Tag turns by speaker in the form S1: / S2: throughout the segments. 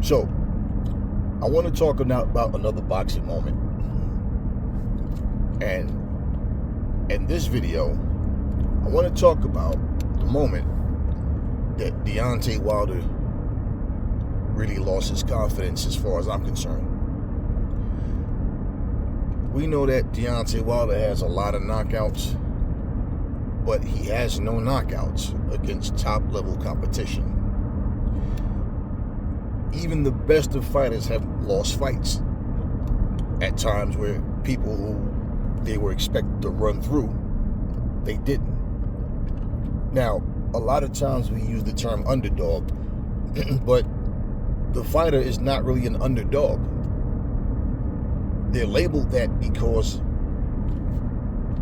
S1: So, I want to talk now about another boxing moment. And in this video, I want to talk about the moment that Deontay Wilder really lost his confidence as far as I'm concerned. We know that Deontay Wilder has a lot of knockouts, but he has no knockouts against top-level competition. Even the best of fighters have lost fights at times where people who they were expected to run through, they didn't. Now, a lot of times we use the term underdog, but the fighter is not really an underdog. They're labeled that because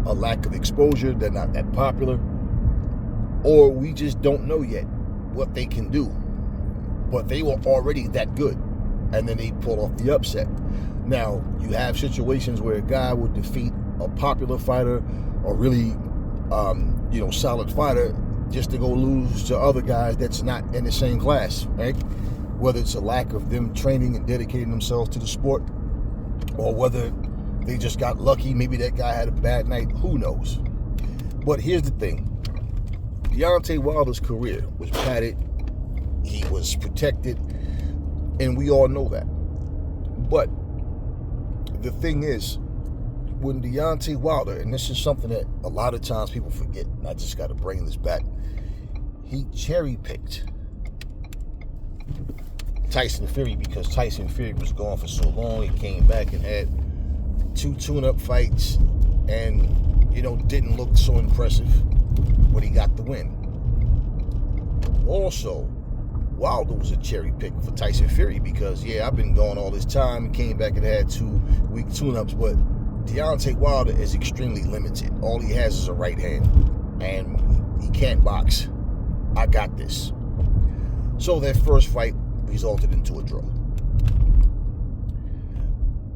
S1: a lack of exposure, they're not that popular, or we just don't know yet what they can do. But they were already that good, and then they pull off the upset. Now, you have situations where a guy would defeat a popular fighter, or really, solid fighter, just to go lose to other guys that's not in the same class, right? Whether it's a lack of them training and dedicating themselves to the sport, or whether they just got lucky, maybe that guy had a bad night, who knows? But here's the thing. Deontay Wilder's career was padded, he was protected, and we all know that. But the thing is, when Deontay Wilder, and this is something that a lot of times people forget, and I just got to bring this back, he cherry-picked Tyson Fury because Tyson Fury was gone for so long. He came back and had 2 tune-up fights and, didn't look so impressive, but he got the win. Also, Wilder was a cherry pick for Tyson Fury because, I've been gone all this time, came back and had 2 weak tune-ups, but Deontay Wilder is extremely limited. All he has is a right hand, and he can't box. I got this. So that first fight resulted into a draw.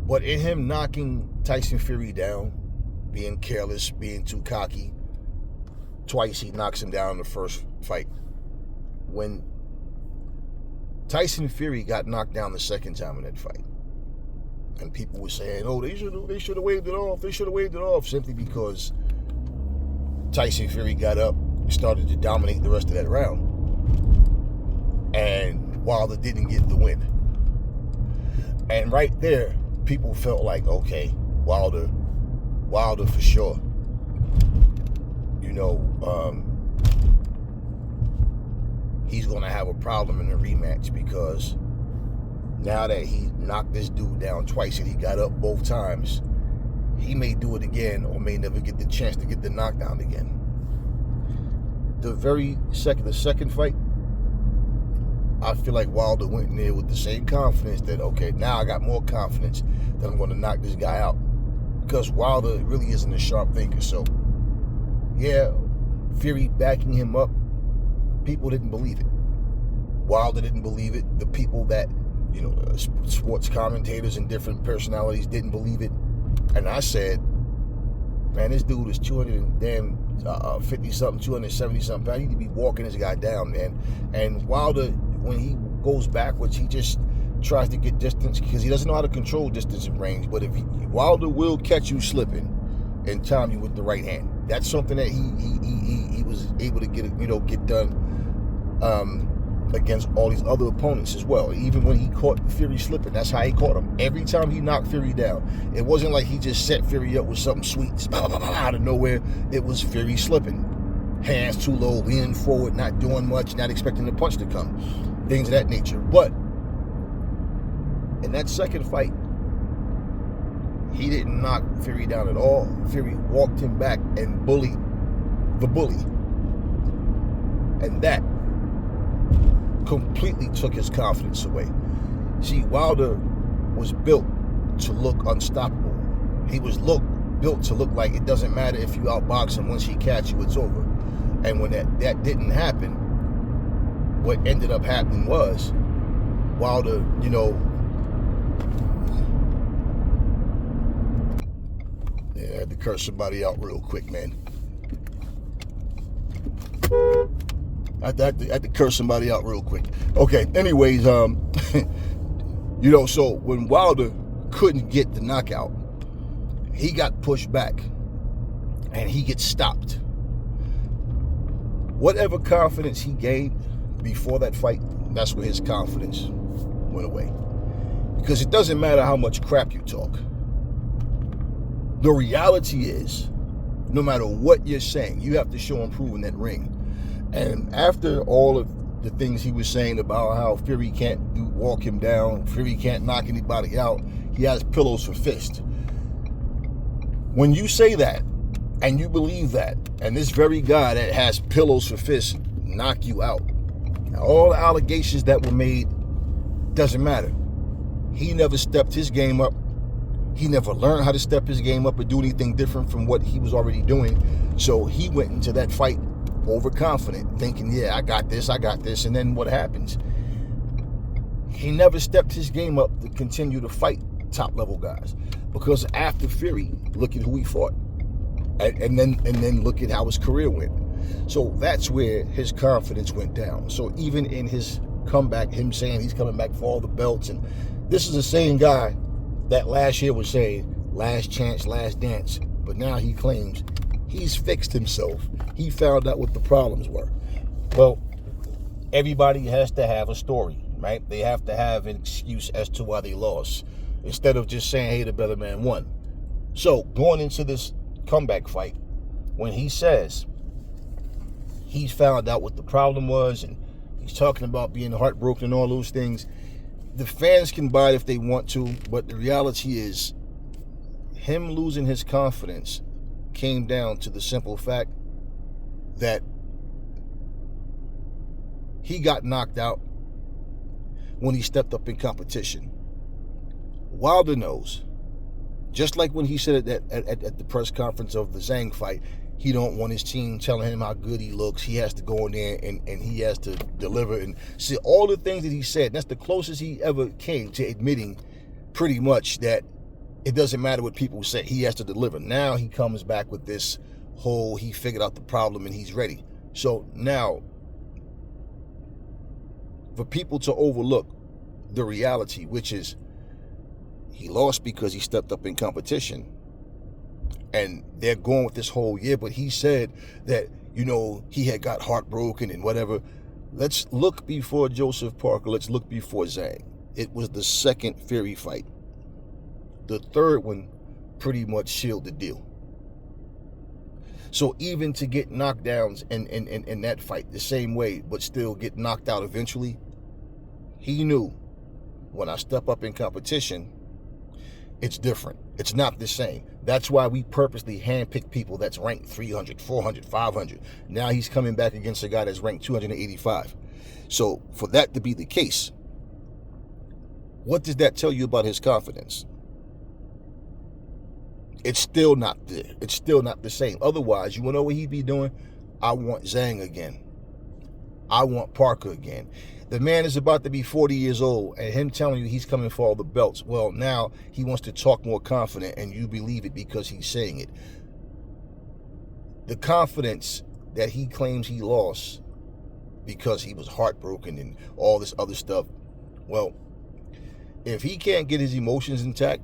S1: But in him knocking Tyson Fury down, being careless, being too cocky, twice he knocks him down in the first fight. When Tyson Fury got knocked down the second time in that fight, and people were saying, they should have waved it off. They should have waved it off, simply because Tyson Fury got up and started to dominate the rest of that round, and Wilder didn't get the win. And right there, people felt like, okay, Wilder for sure. He's going to have a problem in the rematch, because now that he knocked this dude down twice and he got up both times, he may do it again or may never get the chance to get the knockdown again. The second fight, I feel like Wilder went in there with the same confidence that, okay, now I got more confidence that I'm going to knock this guy out, because Wilder really isn't a sharp thinker. So, Fury backing him up, people didn't believe it. Wilder didn't believe it. The people that, sports commentators and different personalities didn't believe it. And I said, man, this dude is 250-something, 270-something pounds. You need to be walking this guy down, man. And Wilder, when he goes backwards, he just tries to get distance because he doesn't know how to control distance and range. But Wilder will catch you slipping and time you with the right hand. That's something that he was able to get done against all these other opponents as well. Even when he caught Fury slipping, that's how he caught him. Every time he knocked Fury down, it wasn't like he just set Fury up with something sweet out of nowhere. It was Fury slipping. Hands too low, leaning forward, not doing much, not expecting the punch to come. Things of that nature. But in that second fight, he didn't knock Fury down at all. Fury walked him back and bullied the bully. And that completely took his confidence away. See, Wilder was built to look unstoppable. He was built to look like it doesn't matter if you outbox him. Once he catch you, it's over. And when that didn't happen, what ended up happening was Wilder, I had to curse somebody out real quick, man. I had to curse somebody out real quick. Okay, anyways, So when Wilder couldn't get the knockout, he got pushed back and he gets stopped. Whatever confidence he gained before that fight, that's where his confidence went away. Because it doesn't matter how much crap you talk. The reality is, no matter what you're saying, you have to show and prove in that ring. And after all of the things he was saying about how Fury can't walk him down, Fury can't knock anybody out, he has pillows for fists. When you say that, and you believe that, and this very guy that has pillows for fists knock you out, now all the allegations that were made doesn't matter. He never stepped his game up. He never learned how to step his game up or do anything different from what he was already doing. So he went into that fight overconfident, thinking, yeah, I got this. And then what happens? He never stepped his game up to continue to fight top level guys. Because after Fury, look at who he fought. And then look at how his career went. So that's where his confidence went down. So even in his comeback, him saying he's coming back for all the belts, and this is the same guy that last year was saying, last chance, last dance. But now he claims he's fixed himself. He found out what the problems were. Well, everybody has to have a story, right? They have to have an excuse as to why they lost, instead of just saying, hey, the better man won. So going into this comeback fight, when he says he's found out what the problem was, and he's talking about being heartbroken and all those things, the fans can buy it if they want to, but the reality is him losing his confidence came down to the simple fact that he got knocked out when he stepped up in competition. Wilder knows, just like when he said it at the press conference of the Zhang fight, he don't want his team telling him how good he looks. He has to go in there and he has to deliver and see all the things that he said. That's the closest he ever came to admitting pretty much that it doesn't matter what people say. He has to deliver. Now he comes back with this whole, he figured out the problem and he's ready. So now, for people to overlook the reality, which is he lost because he stepped up in competition. And they're going with this whole year, but he said that, he had got heartbroken and whatever. Let's look before Joseph Parker. Let's look before Zhang. It was the second Fury fight. The third one pretty much sealed the deal. So even to get knockdowns in that fight the same way, but still get knocked out eventually, he knew when I step up in competition, it's different. It's not the same. That's why we purposely handpick people that's ranked 300, 400, 500. Now he's coming back against a guy that's ranked 285. So for that to be the case, what does that tell you about his confidence? It's still not there. It's still not the same. Otherwise, you want to know what he'd be doing? I want Zhang again. I want Parker again. The man is about to be 40 years old, and him telling you he's coming for all the belts. Well, now he wants to talk more confident, and you believe it because he's saying it. The confidence that he claims he lost because he was heartbroken and all this other stuff. Well, if he can't get his emotions intact,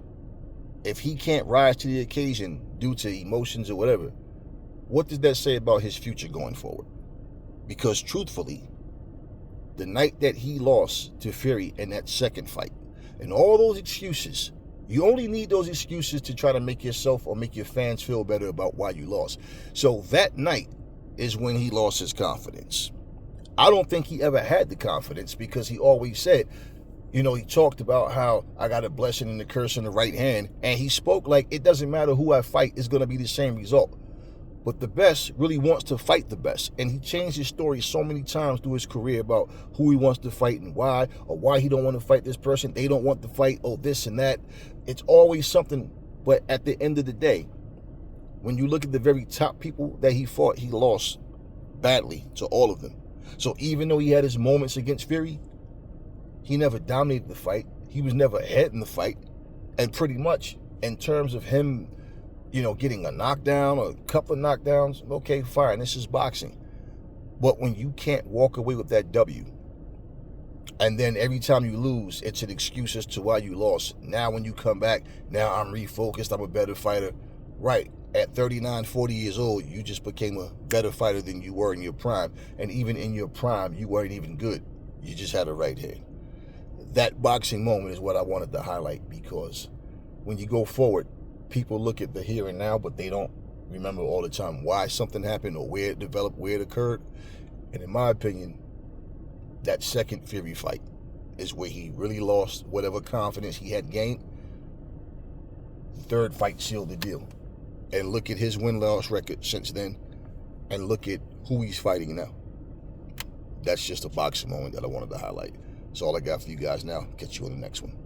S1: if he can't rise to the occasion due to emotions or whatever, what does that say about his future going forward? Because truthfully, the night that he lost to Fury in that second fight, and all those excuses, you only need those excuses to try to make yourself or make your fans feel better about why you lost. So that night is when he lost his confidence. I don't think he ever had the confidence because he always said, he talked about how I got a blessing and a curse in the right hand, and he spoke like it doesn't matter who I fight, it's going to be the same result. But the best really wants to fight the best. And he changed his story so many times through his career about who he wants to fight and why, or why he don't want to fight this person. They don't want to fight, oh, this and that. It's always something. But at the end of the day, when you look at the very top people that he fought, he lost badly to all of them. So even though he had his moments against Fury, he never dominated the fight. He was never ahead in the fight. And pretty much in terms of him, getting a knockdown or a couple of knockdowns, okay, fine, this is boxing. But when you can't walk away with that W, And then every time you lose, it's an excuse as to why you lost. Now when you come back, now I'm refocused, I'm a better fighter. Right, at 39, 40 years old, you just became a better fighter than you were in your prime. And even in your prime, you weren't even good. You just had a right hand. That boxing moment is what I wanted to highlight, because when you go forward, people look at the here and now, but they don't remember all the time why something happened or where it developed, where it occurred. And in my opinion, that second Fury fight is where he really lost whatever confidence he had gained. The third fight sealed the deal. And look at his win-loss record since then, and look at who he's fighting now. That's just a boxing moment that I wanted to highlight. That's all I got for you guys now. Catch you on the next one.